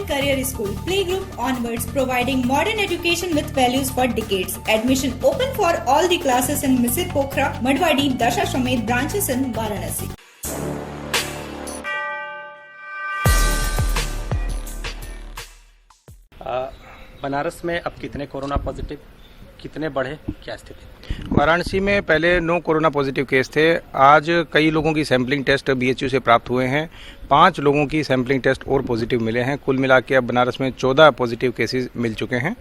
and Career School, Playgroup onwards, providing modern education with values for decades. Admission open for all the classes in Misir Pokhara, Madwadi, Dasashamed branches in Varanasi. Banaras में अब कितने corona positive, कितने बढ़े, क्या स्थिति? वाराणसी में पहले 9 corona positive case थे। आज कई लोगों की सैंपलिंग टेस्ट बीएचयू से प्राप्त हुए हैं। 5 लोगों की सैंपलिंग टेस्ट और पॉजिटिव मिले हैं। कुल मिला के अब बनारस में 14 पॉजिटिव केसेस मिल चुके हैं।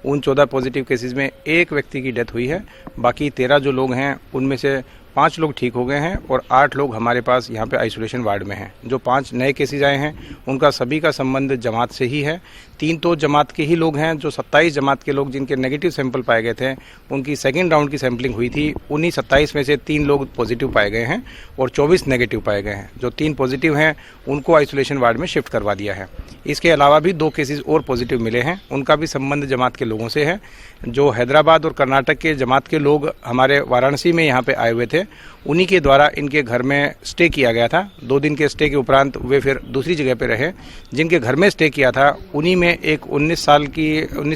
उन 14 पॉजिटिव केसेस में एक व्यक्ति की डेथ हुई है। बाकी 13 जो लोग हैं उनमें से 5 लोग ठीक हो गए हैं और 8 लोग हमारे पास यहाँ पे आइसोलेशन वार्ड में हैं। जो 5 नए केसेज आए हैं उनका सभी का संबंध जमात से ही है। 3 तो जमात के ही लोग हैं। जो 27 जमात के लोग जिनके नेगेटिव सैंपल पाए गए थे उनकी सेकेंड राउंड की सैंपलिंग हुई थी। उन्हीं 27 में से 3 लोग पॉजिटिव पाए गए हैं और 24 नेगेटिव पाए गए हैं। जो 3 पॉजिटिव हैं उनको आइसोलेशन वार्ड में शिफ्ट करवा दिया है। इसके अलावा भी 2 केसेज और पॉजिटिव मिले हैं, उनका भी संबंध जमात के लोगों से है। जो हैदराबाद और कर्नाटक के जमात के लोग हमारे वाराणसी में यहाँ पे आए हुए थे, उन्हीं के द्वारा इनके घर में स्टे किया गया था। 2 दिन के स्टे के उपरांत वे फिर दूसरी जगह पे रहे। जिनके घर में स्टे किया था उन्हीं में एक 19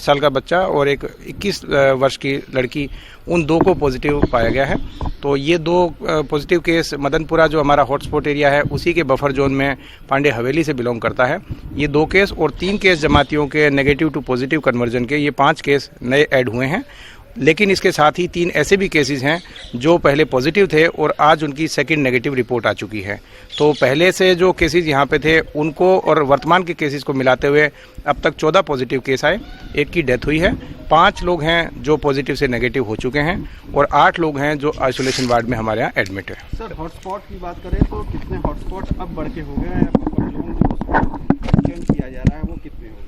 साल का बच्चा और एक 21 वर्ष की लड़की, उन 2 को पॉजिटिव पाया गया है। तो ये 2 पॉजिटिव केस मदनपुरा जो हमारा हॉटस्पॉट एरिया है उसी के बफर जोन में पांडे हवेली से बिलोंग करता है। ये 2 केस और 3 केस जमातियों के नेगेटिव टू पॉजिटिव कन्वर्जन के, ये 5 केस नए ऐड हुए हैं। लेकिन इसके साथ ही 3 ऐसे भी केसेस हैं जो पहले पॉजिटिव थे और आज उनकी सेकंड नेगेटिव रिपोर्ट आ चुकी है। तो पहले से जो केसेस यहाँ पे थे उनको और वर्तमान के केसेस को मिलाते हुए अब तक 14 पॉजिटिव केस आए। 1 की डेथ हुई है। 5 लोग हैं जो पॉजिटिव से नेगेटिव हो चुके हैं और 8 लोग हैं जो आइसोलेशन वार्ड में हमारे यहाँ एडमिट है। सर, हॉटस्पॉट की बात करें तो कितने हॉटस्पॉट अब बढ़ के हो गए हैं? चेंज किया जा रहा है, वो कितने हो गए?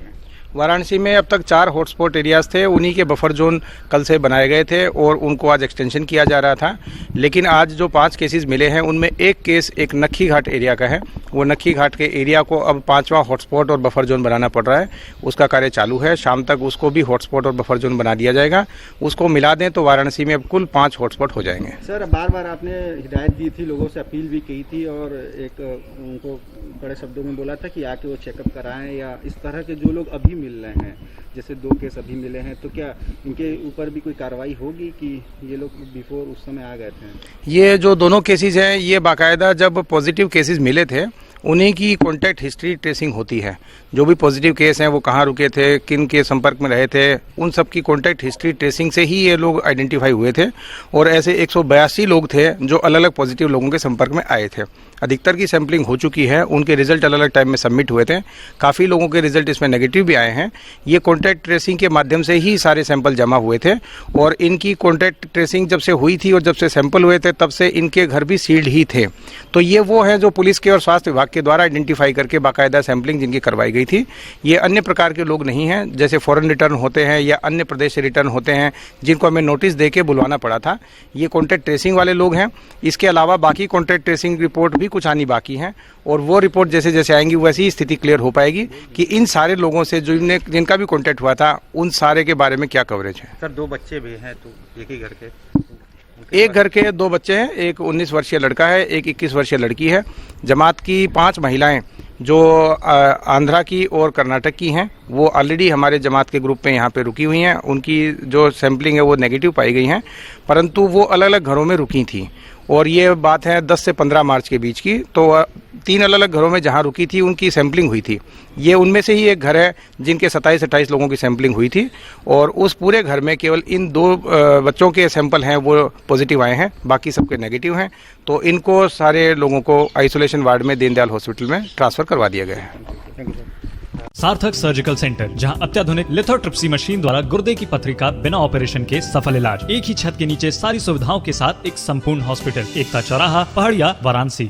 वाराणसी में अब तक 4 हॉटस्पॉट एरियाज थे, उन्हीं के बफर जोन कल से बनाए गए थे और उनको आज एक्सटेंशन किया जा रहा था। लेकिन आज जो 5 केसेस मिले हैं उनमें एक केस एक नक्खी घाट एरिया का है। वो नक्खी घाट के एरिया को अब 5वां हॉटस्पॉट और बफर जोन बनाना पड़ रहा है। उसका कार्य चालू है। शाम तक उसको भी हॉटस्पॉट और बफर जोन बना दिया जाएगा। उसको मिला दें तो वाराणसी में अब कुल 5 हॉटस्पॉट हो जाएंगे। सर, बार बार आपने हिदायत दी थी, लोगों से अपील भी की थी और एक उनको बड़े शब्दों में बोला था कि आके वो चेकअप कराएं, या इस तरह के जो लोग अभी मिल रहे हैं, जैसे 2 केस अभी मिले हैं, तो क्या इनके ऊपर भी कोई कार्रवाई होगी कि ये लोग बिफोर उस समय आ गए थे? ये जो दोनों केसेस हैं ये बाकायदा जब पॉजिटिव केसेस मिले थे उन्हीं की कॉन्टैक्ट हिस्ट्री ट्रेसिंग होती है। जो भी पॉजिटिव केस हैं वो कहाँ रुके थे, किन के संपर्क में रहे थे, उन सब की कॉन्टैक्ट हिस्ट्री ट्रेसिंग से ही ये लोग आइडेंटिफाई हुए थे। और ऐसे 182 लोग थे जो अलग अलग पॉजिटिव लोगों के संपर्क में आए थे। अधिकतर की सैंपलिंग हो चुकी है, उनके रिजल्ट अलग अलग टाइम में सबमिट हुए थे। काफ़ी लोगों के रिजल्ट इसमें नेगेटिव भी आए हैं। ये कॉन्टैक्ट ट्रेसिंग के माध्यम से ही सारे सैंपल जमा हुए थे और इनकी कॉन्टैक्ट ट्रेसिंग जब से हुई थी और जब से सैंपल हुए थे तब से इनके घर भी सील्ड ही थे। तो ये वो है जो पुलिस के और स्वास्थ्य विभाग के द्वारा आइडेंटिफाई करके बाकायदा सैंपलिंग जिनकी करवाई गई थी। ये अन्य प्रकार के लोग नहीं हैं, जैसे फॉरेन रिटर्न होते हैं या अन्य प्रदेश से रिटर्न होते हैं जिनको हमें नोटिस देके बुलवाना पड़ा था। ये कॉन्टैक्ट ट्रेसिंग वाले लोग हैं। इसके अलावा बाकी कॉन्टैक्ट ट्रेसिंग रिपोर्ट भी कुछ आनी बाकी है और वो रिपोर्ट जैसे जैसे आएंगी वैसी ही स्थिति क्लियर हो पाएगी कि इन सारे लोगों से जिनका भी कॉन्टैक्ट हुआ था उन सारे के बारे में क्या कवरेज है। सर, 2 बच्चे भी हैं, तो एक ही घर के एक घर के 2 बच्चे हैं। एक 19 वर्षीय लड़का है, एक 21 वर्षीय लड़की है। जमात की 5 महिलाएं जो आंध्रा की और कर्नाटक की हैं वो ऑलरेडी हमारे जमात के ग्रुप में यहाँ पे रुकी हुई हैं। उनकी जो सैंपलिंग है वो नेगेटिव पाई गई हैं, परंतु वो अलग अलग घरों में रुकी थी और ये बात है 10 से 15 मार्च के बीच की। तो 3 अलग अलग घरों में जहाँ रुकी थी उनकी सैंपलिंग हुई थी। ये उनमें से ही एक घर है जिनके 27-28 लोगों की सैंपलिंग हुई थी और उस पूरे घर में केवल इन 2 बच्चों के सैंपल हैं वो पॉजिटिव आए हैं, बाकी सबके नेगेटिव हैं। तो इनको सारे लोगों को आइसोलेशन वार्ड में दीनदयाल हॉस्पिटल में ट्रांसफर करवा दिया गया है। सार्थक सर्जिकल सेंटर, जहां अत्याधुनिक लिथोट्रिप्सी मशीन द्वारा गुर्दे की पथरी का बिना ऑपरेशन के सफल इलाज। एक ही छत के नीचे सारी सुविधाओं के साथ एक संपूर्ण हॉस्पिटल। एकता चौराहा, पहाड़िया, वाराणसी।